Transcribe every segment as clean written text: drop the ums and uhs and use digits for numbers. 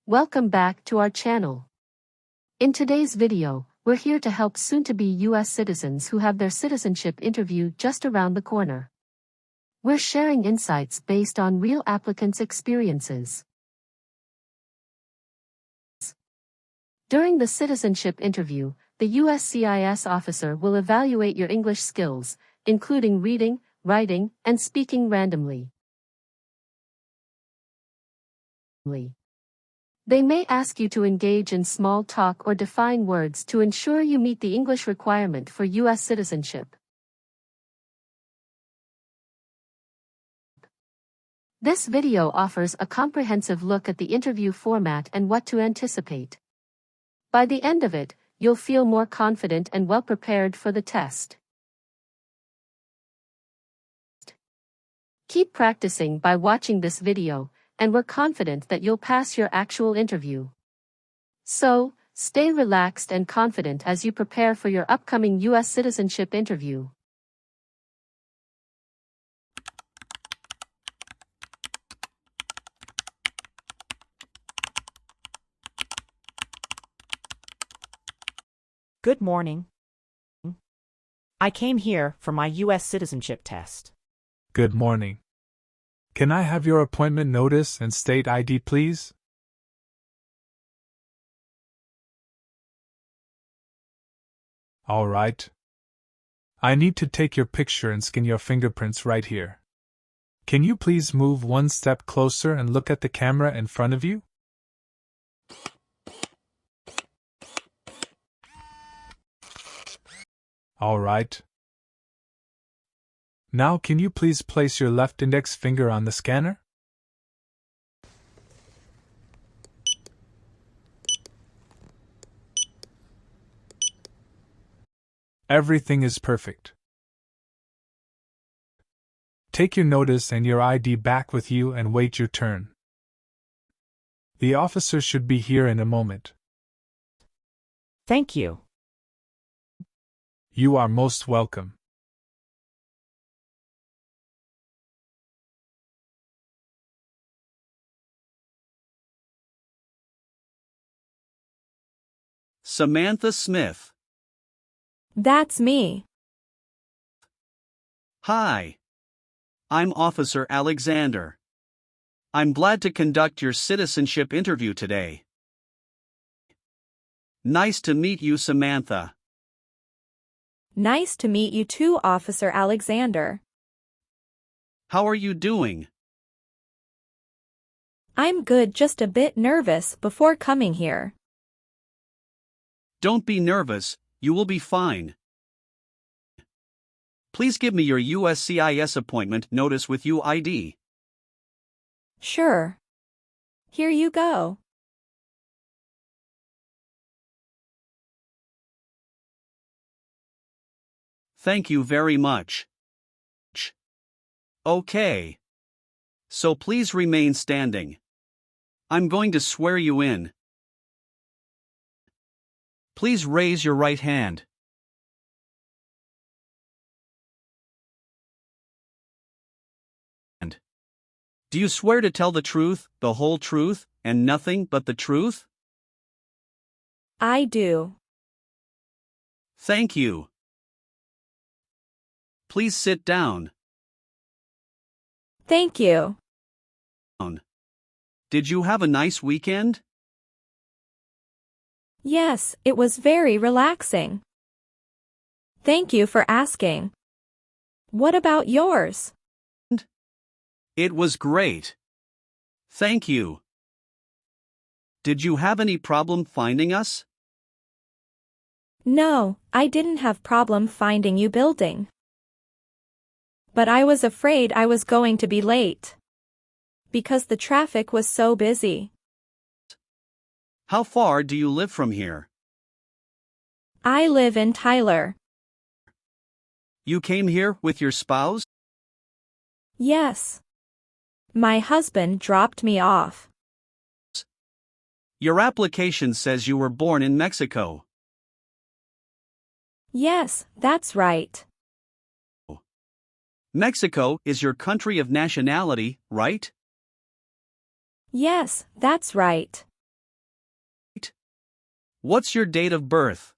Welcome back to our channel. In today's video, we're here to help soon-to-be US citizens who have their citizenship interview just around the corner. We're sharing insights based on real applicants' experiences. During the citizenship interview, the USCIS officer will evaluate your English skills, including reading, writing, and speaking randomly. They may ask you to engage in small talk or define words to ensure you meet the English requirement for US citizenship. This video offers a comprehensive look at the interview format and what to anticipate. By the end of it, you'll feel more confident and well prepared for the test. Keep practicing by watching this video, and we're confident that you'll pass your actual interview. So, stay relaxed and confident as you prepare for your upcoming US citizenship interview. Good morning. I came here for my U.S. citizenship test. Good morning. Can I have your appointment notice and state ID, please? All right. I need to take your picture and scan your fingerprints right here. Can you please move one step closer and look at the camera in front of you? All right. Now can you please place your left index finger on the scanner? Everything is perfect. Take your notice and your ID back with you and wait your turn. The officer should be here in a moment. Thank you. You are most welcome. Samantha Smith. That's me. Hi. I'm Officer Alexander. I'm glad to conduct your citizenship interview today. Nice to meet you, Samantha. Nice to meet you too, Officer Alexander. How are you doing? I'm good, just a bit nervous before coming here. Don't be nervous, you will be fine. Please give me your USCIS appointment notice with UID. Sure. Here you go. Thank you very much. Okay. So please remain standing. I'm going to swear you in. Please raise your right hand. Do you swear to tell the truth, the whole truth, and nothing but the truth? I do. Thank you. Please sit down. Thank you. Did you have a nice weekend? Yes, it was very relaxing. Thank you for asking. What about yours? It was great. Thank you. Did you have any problem finding us? No, I didn't have problem finding you building. But I was afraid I was going to be late. Because the traffic was so busy. How far do you live from here? I live in Tyler. You came here with your spouse? Yes. My husband dropped me off. Your application says you were born in Mexico. Yes, that's right. Mexico is your country of nationality, right? Yes, that's right. What's your date of birth?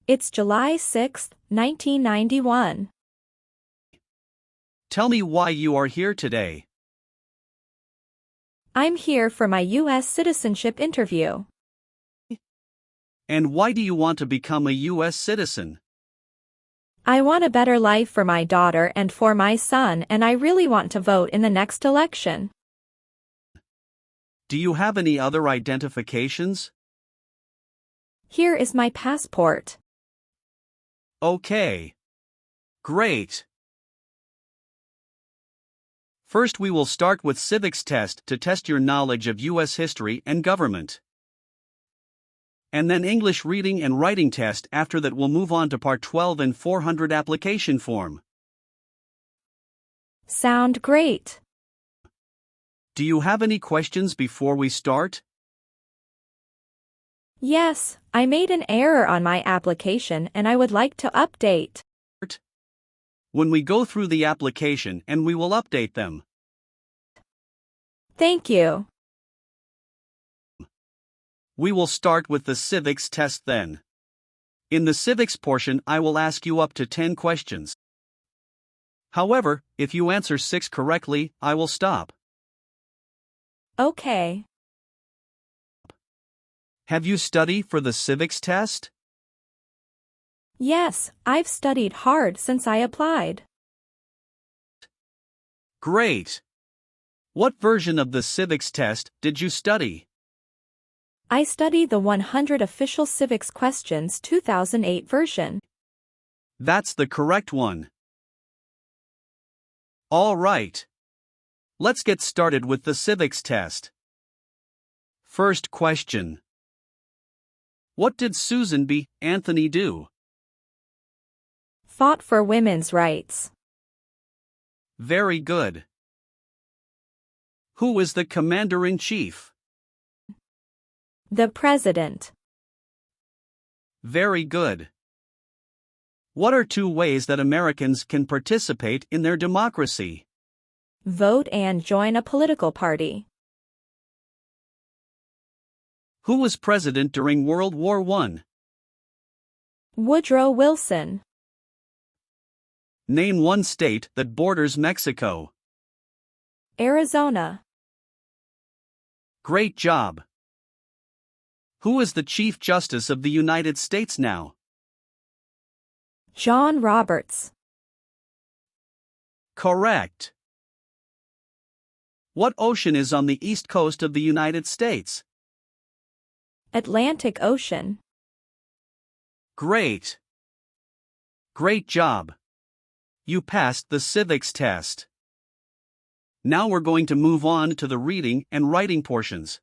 It's July 6, 1991. Tell me why you are here today. I'm here for my US citizenship interview. And why do you want to become a US citizen? I want a better life for my daughter and for my son, and I really want to vote in the next election. Do you have any other identifications? Here is my passport. Okay. Great. First we will start with civics test to test your knowledge of US history and government. And then English reading and writing test. After that we'll move on to part 12 and N400 application form. Sound great. Do you have any questions before we start? Yes, I made an error on my application and I would like to update. When we go through the application and we will update them. Thank you. We will start with the civics test then. In the civics portion I will ask you up to 10 questions. However, if you answer 6 correctly, I will stop. Okay. Have you studied for the civics test? Yes, I've studied hard since I applied. Great! What version of the civics test did you study? I studied the 100 Official Civics Questions 2008 version. That's the correct one. All right. Let's get started with the civics test. First question. What did Susan B. Anthony do? Fought for women's rights. Very good. Who is the commander-in-chief? The President. Very good. What are 2 ways that Americans can participate in their democracy? Vote and join a political party. Who was president during World War I? Woodrow Wilson. Name 1 state that borders Mexico. Arizona. Great job. Who is the Chief Justice of the United States now? John Roberts. Correct. What ocean is on the east coast of the United States? Atlantic Ocean. Great. Great job. You passed the civics test. Now we're going to move on to the reading and writing portions.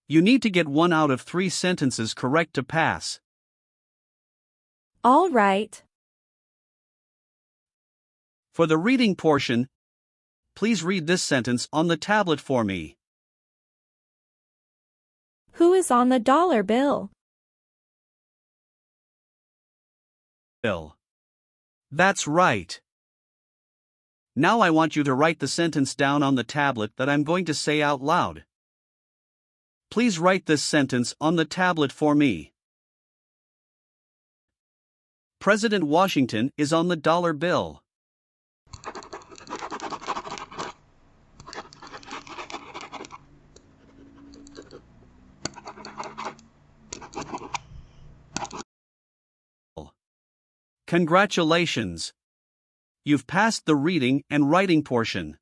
You need to get 1 out of 3 sentences correct to pass. All right. For the reading portion, please read this sentence on the tablet for me. Who is on the dollar bill? Bill. That's right. Now I want you to write the sentence down on the tablet that I'm going to say out loud. Please write this sentence on the tablet for me. President Washington is on the dollar bill. Congratulations! You've passed the reading and writing portion.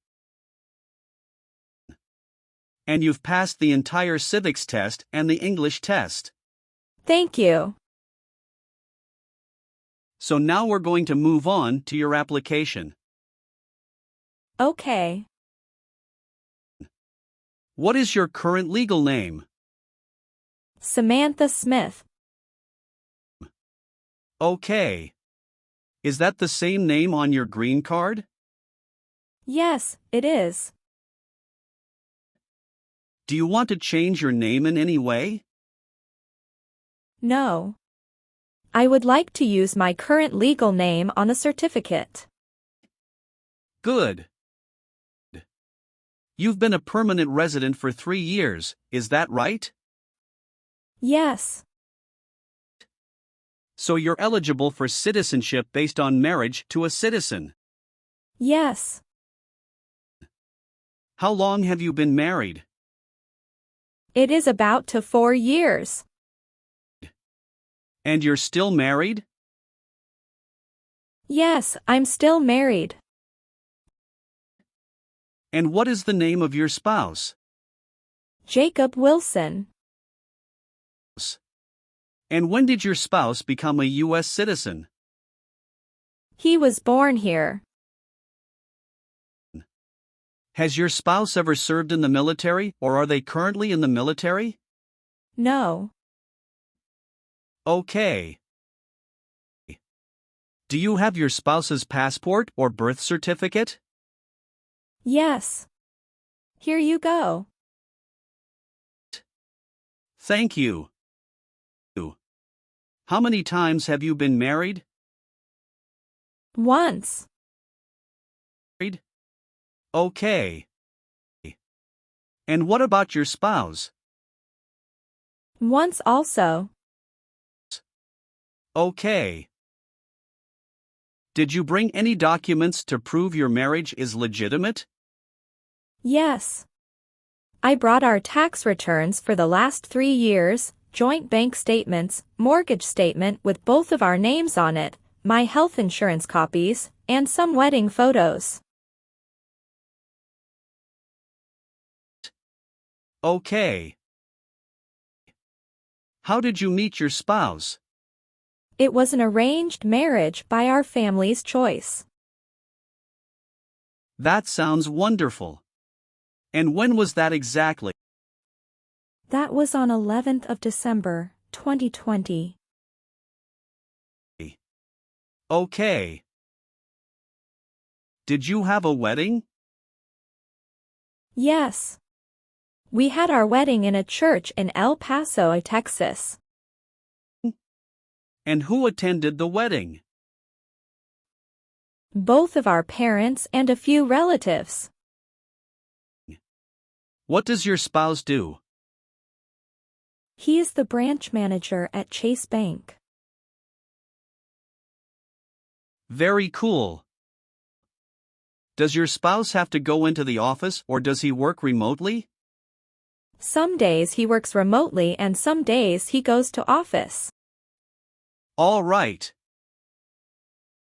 And you've passed the entire civics test and the English test. Thank you. So now we're going to move on to your application. Okay. What is your current legal name? Samantha Smith. Okay. Is that the same name on your green card? Yes, it is. Do you want to change your name in any way? No. I would like to use my current legal name on the certificate. Good. You've been a permanent resident for 3 years, is that right? Yes. So you're eligible for citizenship based on marriage to a citizen. Yes. How long have you been married? It is about to 4 years. And you're still married? Yes, I'm still married. And what is the name of your spouse? Jacob Wilson. And when did your spouse become a U.S. citizen? He was born here. Has your spouse ever served in the military, or are they currently in the military? No. Okay. Do you have your spouse's passport or birth certificate? Yes. Here you go. Thank you. How many times have you been married? Once. Okay. And what about your spouse? Once also. Okay. Did you bring any documents to prove your marriage is legitimate? Yes. I brought our tax returns for the last 3 years, joint bank statements, mortgage statement with both of our names on it, my health insurance copies, and some wedding photos. Okay. How did you meet your spouse? It was an arranged marriage by our family's choice. That sounds wonderful. And when was that exactly? That was on 11th of December, 2020. Okay. Did you have a wedding? Yes. We had our wedding in a church in El Paso, Texas. And who attended the wedding? Both of our parents and a few relatives. What does your spouse do? He is the branch manager at Chase Bank. Very cool. Does your spouse have to go into the office or does he work remotely? Some days he works remotely and some days he goes to office. All right.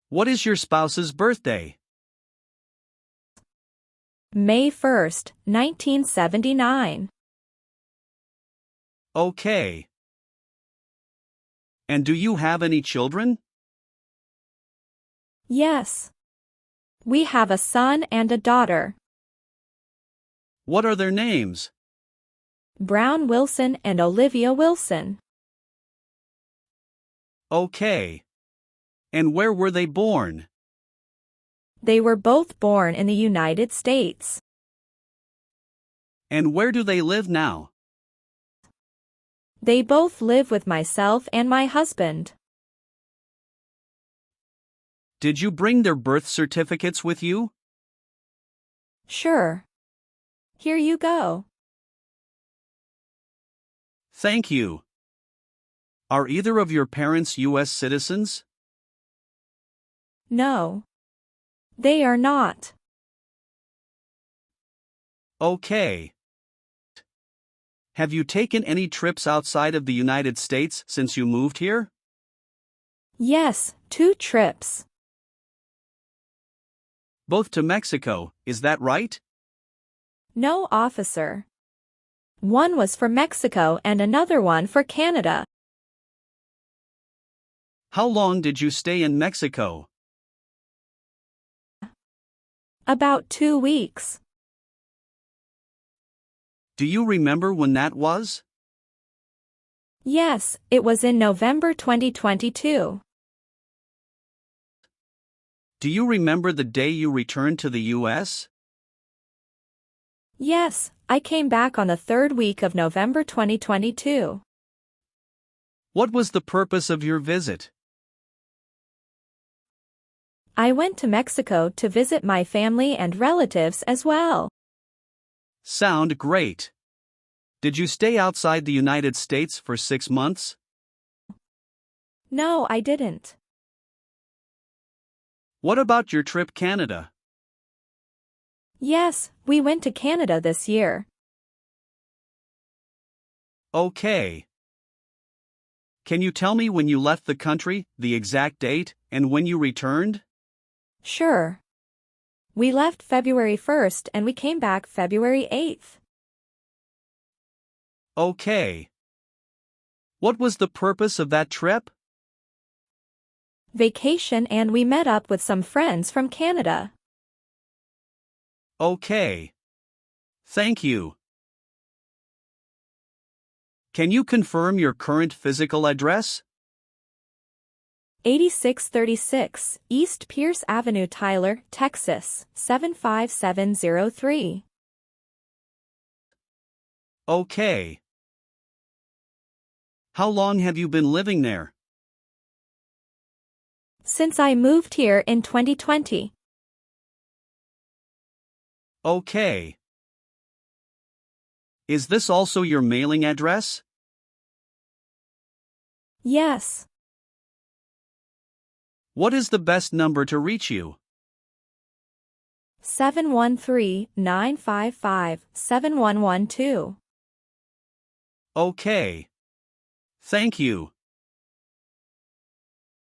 What is your spouse's birthday? May 1st, 1979. Okay. And do you have any children? Yes. We have a son and a daughter. What are their names? Brown Wilson and Olivia Wilson. Okay. And where were they born? They were both born in the United States. And where do they live now? They both live with myself and my husband. Did you bring their birth certificates with you? Sure. Here you go. Thank you. Are either of your parents U.S. citizens? No. They are not. Okay. Have you taken any trips outside of the United States since you moved here? Yes, 2 trips. Both to Mexico, is that right? No, officer. One was for Mexico and another one for Canada. How long did you stay in Mexico? About 2 weeks. Do you remember when that was? Yes, it was in November 2022. Do you remember the day you returned to the U.S.? Yes, I came back on the 3rd week of November 2022. What was the purpose of your visit? I went to Mexico to visit my family and relatives as well. Sound great. Did you stay outside the United States for 6 months? No, I didn't. What about your trip Canada? Yes, we went to Canada this year. Okay. Can you tell me when you left the country, the exact date, and when you returned? Sure. We left February 1st and we came back February 8th. Okay. What was the purpose of that trip? Vacation, and we met up with some friends from Canada. Okay. Thank you. Can you confirm your current physical address? 8636 East Pierce Avenue, Tyler, Texas, 75703. Okay. How long have you been living there? Since I moved here in 2020. Okay. Is this also your mailing address? Yes. What is the best number to reach you? 713-955-7112. Okay. Thank you.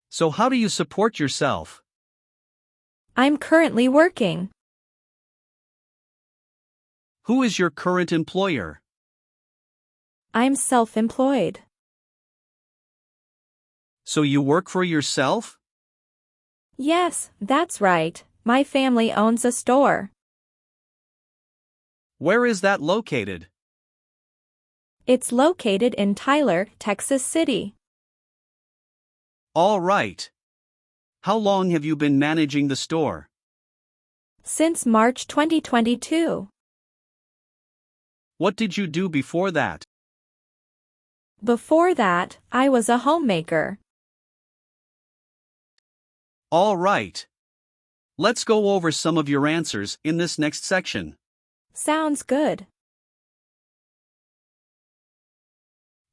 So how do you support yourself? I'm currently working. Who is your current employer? I'm self-employed. So you work for yourself? Yes, that's right. My family owns a store. Where is that located? It's located in Tyler, Texas City. All right. How long have you been managing the store? Since March 2022. What did you do before that? Before that, I was a homemaker. All right. Let's go over some of your answers in this next section. Sounds good.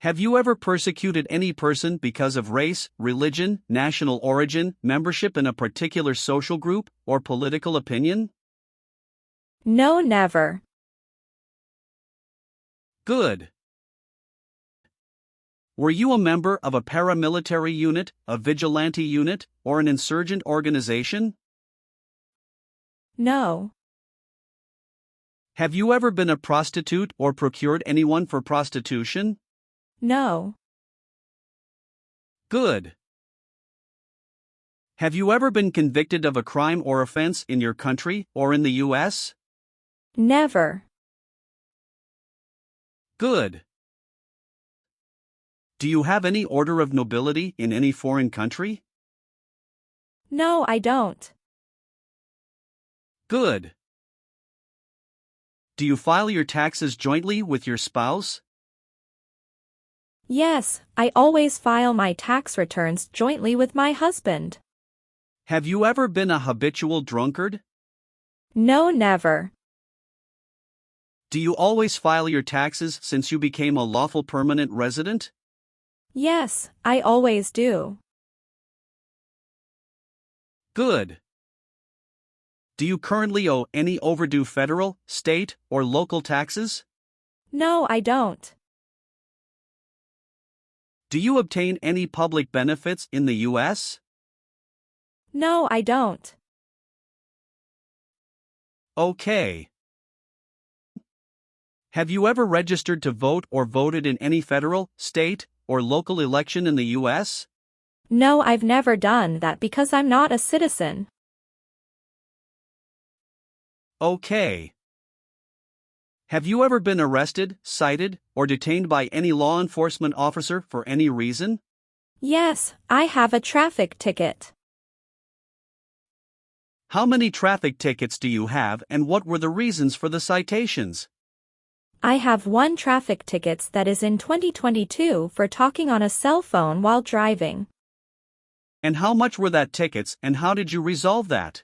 Have you ever persecuted any person because of race, religion, national origin, membership in a particular social group, or political opinion? No, never. Good. Were you a member of a paramilitary unit, a vigilante unit, or an insurgent organization? No. Have you ever been a prostitute or procured anyone for prostitution? No. Good. Have you ever been convicted of a crime or offense in your country or in the US? Never. Good. Do you have any order of nobility in any foreign country? No, I don't. Good. Do you file your taxes jointly with your spouse? Yes, I always file my tax returns jointly with my husband. Have you ever been a habitual drunkard? No, never. Do you always file your taxes since you became a lawful permanent resident? Yes, I always do. Good. Do you currently owe any overdue federal, state, or local taxes? No, I don't. Do you obtain any public benefits in the U.S.? No, I don't. Okay. Have you ever registered to vote or voted in any federal, state, or local election in the U.S.? No, I've never done that because I'm not a citizen. Okay. Have you ever been arrested, cited, or detained by any law enforcement officer for any reason? Yes, I have a traffic ticket. How many traffic tickets do you have, and what were the reasons for the citations? I have one traffic ticket that is in 2022 for talking on a cell phone while driving. And how much were that tickets, and how did you resolve that?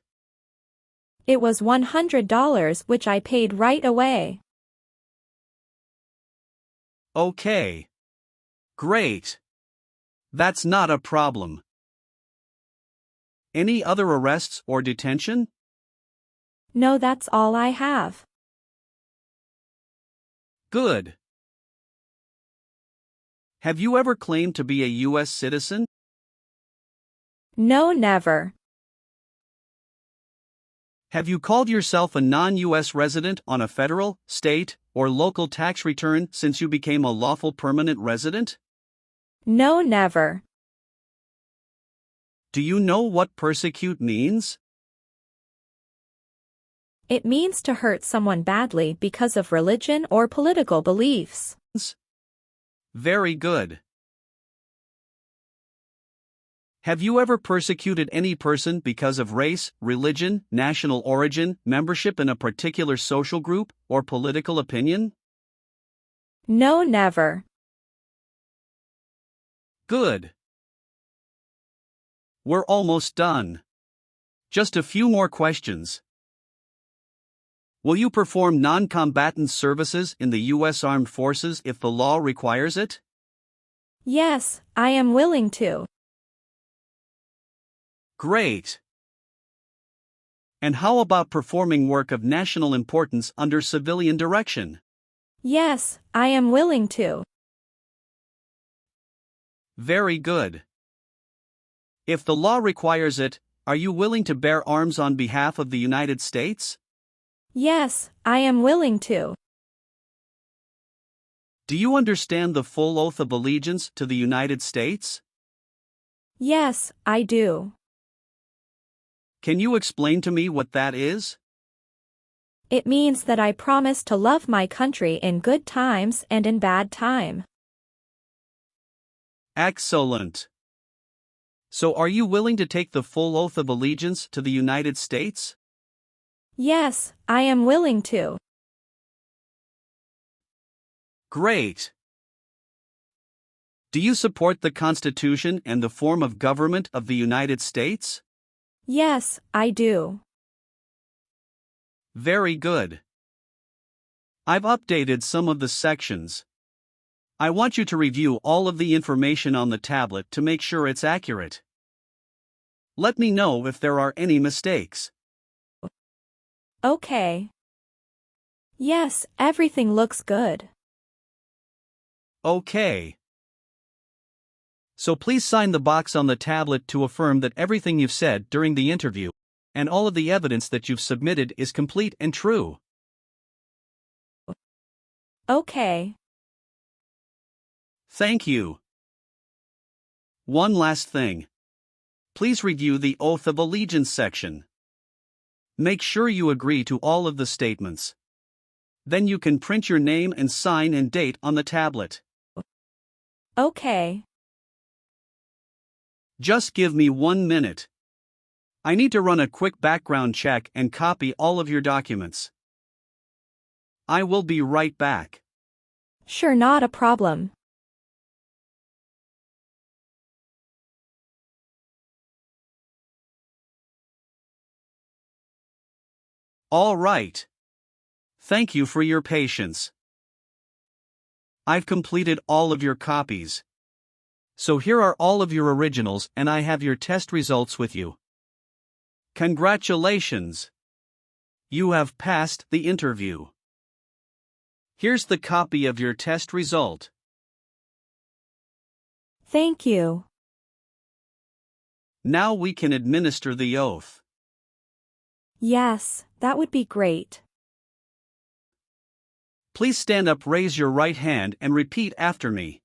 It was $100, which I paid right away. Okay. Great. That's not a problem. Any other arrests or detention? No, that's all I have. Good. Have you ever claimed to be a U.S. citizen? No, never. Have you called yourself a non-U.S. resident on a federal, state, or local tax return since you became a lawful permanent resident? No, never. Do you know what persecute means? It means to hurt someone badly because of religion or political beliefs. Very good. Have you ever persecuted any person because of race, religion, national origin, membership in a particular social group, or political opinion? No, never. Good. We're almost done. Just a few more questions. Will you perform non-combatant services in the U.S. Armed Forces if the law requires it? Yes, I am willing to. Great. And how about performing work of national importance under civilian direction? Yes, I am willing to. Very good. If the law requires it, are you willing to bear arms on behalf of the United States? Yes, I am willing to. Do you understand the full oath of allegiance to the United States? Yes, I do. Can you explain to me what that is? It means that I promise to love my country in good times and in bad time. Excellent. So are you willing to take the full oath of allegiance to the United States? Yes, I am willing to. Great. Do you support the Constitution and the form of government of the United States? Yes, I do. Very good. I've updated some of the sections. I want you to review all of the information on the tablet to make sure it's accurate. Let me know if there are any mistakes. Okay. Yes, everything looks good. Okay. So please sign the box on the tablet to affirm that everything you've said during the interview and all of the evidence that you've submitted is complete and true. Okay. Thank you. One last thing. Please review the Oath of Allegiance section. Make sure you agree to all of the statements. Then you can print your name and sign and date on the tablet. Okay. Just give me 1 minute. I need to run a quick background check and copy all of your documents. I will be right back. Sure, not a problem. All right. Thank you for your patience. I've completed all of your copies. So here are all of your originals and I have your test results with you. Congratulations! You have passed the interview. Here's the copy of your test result. Thank you. Now we can administer the oath. Yes, that would be great. Please stand up, raise your right hand and repeat after me.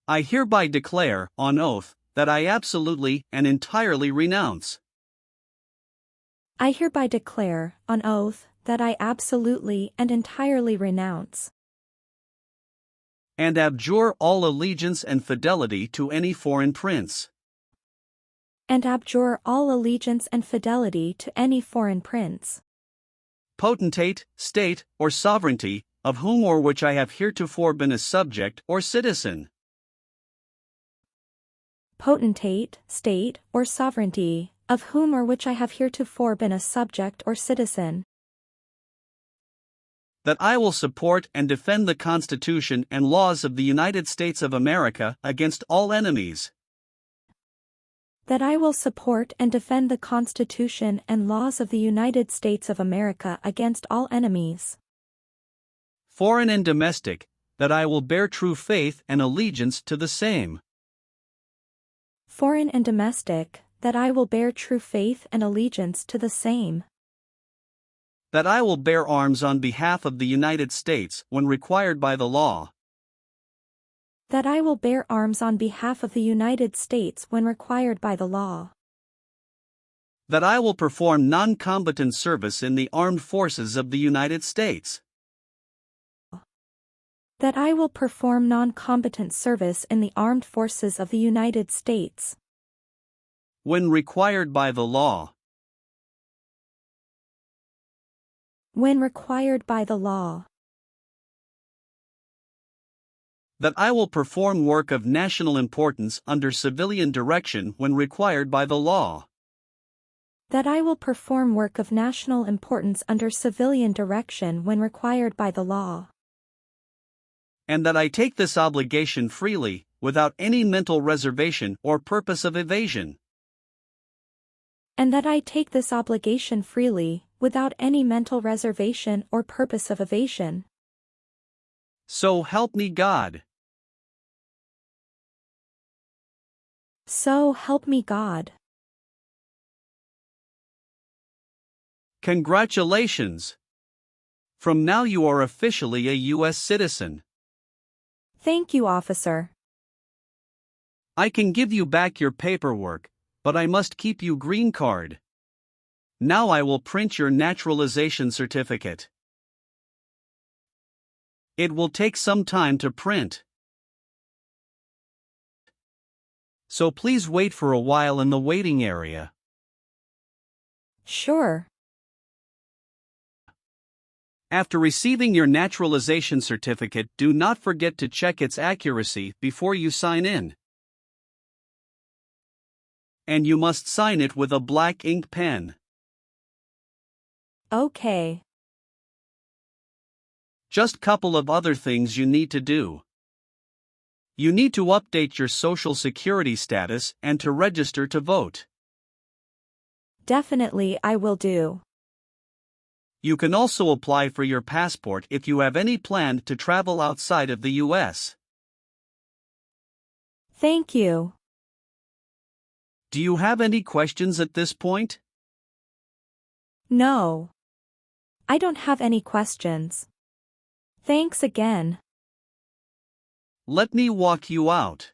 I hereby declare, on oath, that I absolutely and entirely renounce. I hereby declare, on oath, that I absolutely and entirely renounce and abjure all allegiance and fidelity to any foreign prince, and abjure all allegiance and fidelity to any foreign prince, potentate, state, or sovereignty, of whom or which I have heretofore been a subject or citizen. Potentate, state, or sovereignty, of whom or which I have heretofore been a subject or citizen. That I will support and defend the Constitution and laws of the United States of America against all enemies. That I will support and defend the Constitution and laws of the United States of America against all enemies. Foreign and domestic, that I will bear true faith and allegiance to the same. Foreign and domestic, that I will bear true faith and allegiance to the same. That I will bear arms on behalf of the United States when required by the law. That I will bear arms on behalf of the United States when required by the law. That I will perform non-combatant service in the armed forces of the United States. That I will perform non-combatant service in the armed forces of the United States. When required by the law. When required by the law. That I will perform work of national importance under civilian direction when required by the law. That I will perform work of national importance under civilian direction when required by the law. And that I take this obligation freely, without any mental reservation or purpose of evasion. And that I take this obligation freely, without any mental reservation or purpose of evasion. So help me God. So help me God. Congratulations! From now you are officially a U.S. citizen. Thank you, officer. I can give you back your paperwork, but I must keep you green card. Now I will print your naturalization certificate. It will take some time to print. So please wait for a while in the waiting area. Sure. After receiving your naturalization certificate, do not forget to check its accuracy before you sign in. And you must sign it with a black ink pen. Okay. Just couple of other things you need to do. You need to update your Social Security status and to register to vote. Definitely I will do. You can also apply for your passport if you have any plan to travel outside of the U.S. Thank you. Do you have any questions at this point? No. I don't have any questions. Thanks again. Let me walk you out.